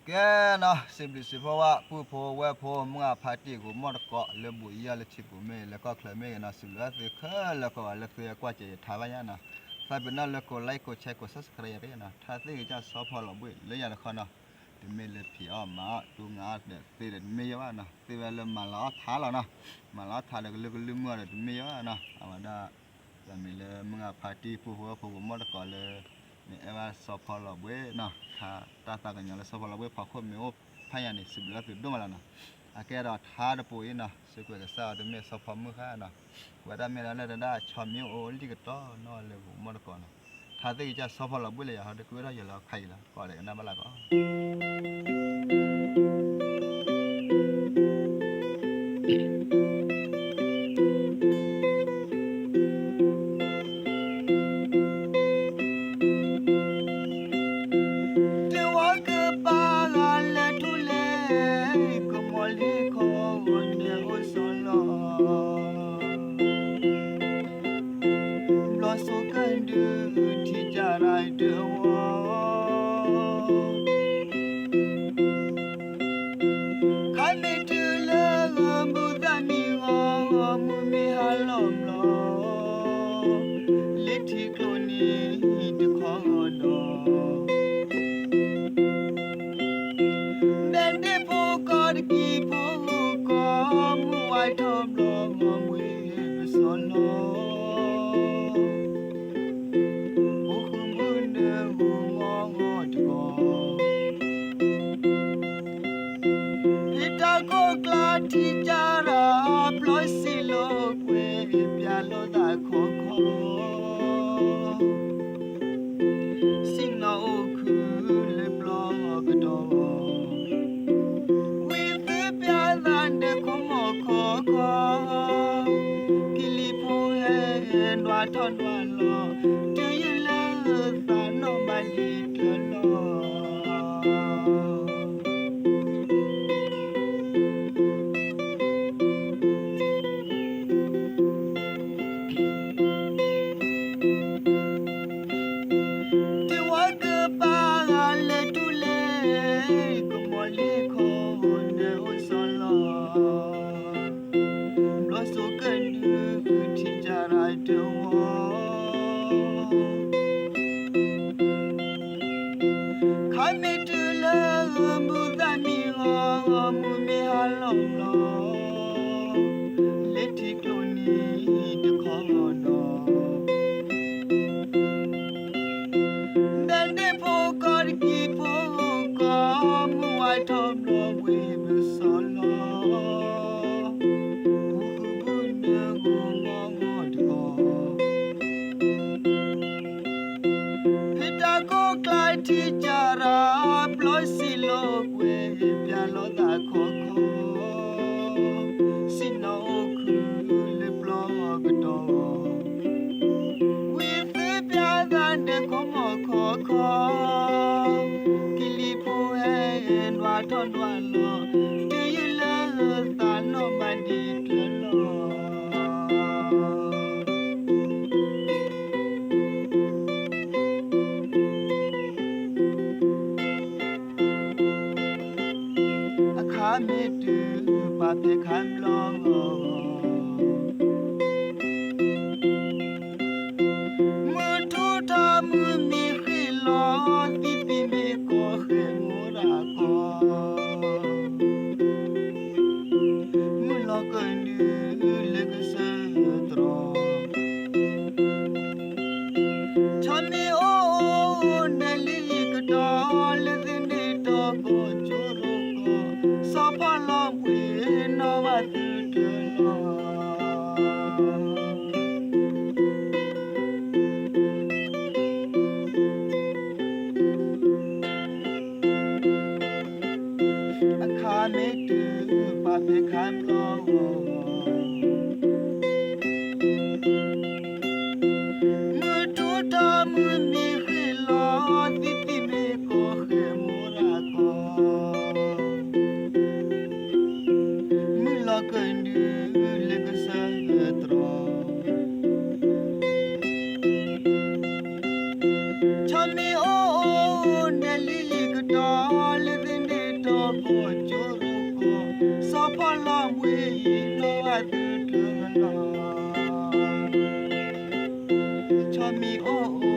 แกนะสิบเพราะว่าผู้โพแวโพมึงอ่ะพาร์ตี้กูมอดเกาะเลยบุยยาเลยชิบุเมแล้วก็เคลเมนะสิบแล้วสิเคแล้วก็แล้วสิกว่าจะทำอะไรนะถ้าเป็นนั่นแล้วก็ไลค์ก็แชร์ก็ subscribe เลยนะถ้าสิจะสอบพอเราบุยเลยอย่างนั้นนะที่เมเลยพี่อ้อมาดูงานเนี่ยสิเด็ดไม่เยอะนะสิเวลามาล้อท้าเรานะมาล้อท้าแล้วก็ลืมเมื่อเด็ดไม่เยอะนะเอามาได้แต่ไม่เลยมึงอ่ะพาร์ตี้ผู้โพผู้มอดเกาะเลยนี่เอว่าสอบพอเราบุยนะถ้าตากันอย่างแล้วสอบพอเราบุยพอคนไม่โอ้พยานนี่สิบแล้วสิบดูมาแล้วนะอาแกเราท้าเดปุยนะสุกจะสาวเดเมสอบพอมือข้านะว่าได้เมลันได้ชอมมิวโอ้ลิกต่อนอนเลยผมมันก่อนนะถ้าที่จะสอบพอเราบุยเลยเขาเด็กวิราอยู่แล้วใครละก็เลยนั่นมาละก็ที่จะรับลอยสิโลกเวเปียโลตาโคโคสิ่งน่าคือเล็บล้อกระดอวิเปียดันเด็กขโมโคโคกิลิพูเห็นว่าทอนว่าลอเจอยืนเลิศสานนบันดีเดือดลอที่จะรับลอยสิโลกเวเปียโลตาโคโคสินาโอคือเล็บล้อกระดอวิเปียดันเด็กขโมโคโคกิลิพูเห็นว่าทอนว่าลอเดียเลตาโนบันดีเดือลอเมตุปาเปคัมลองมือทุทามือมีขิลอติปิเมโกเขมูราโกมือลอกันดูเลกเสตรอชอนมีโอเนลิกดอเลดินดิตอโกจูโรโกซอพอลอมเวนอวาตุเดลออาคาเมตุปาเปคัมลอมือทุทามือมีขิลอติปิเมโกเขมูราโกกันดูเลกเสตรอชอมีโอเนลิกดอเลดินดิ พอจูรุพอสอพอลอมเวยีโลอาตือเลืองลอชอมีโอโอ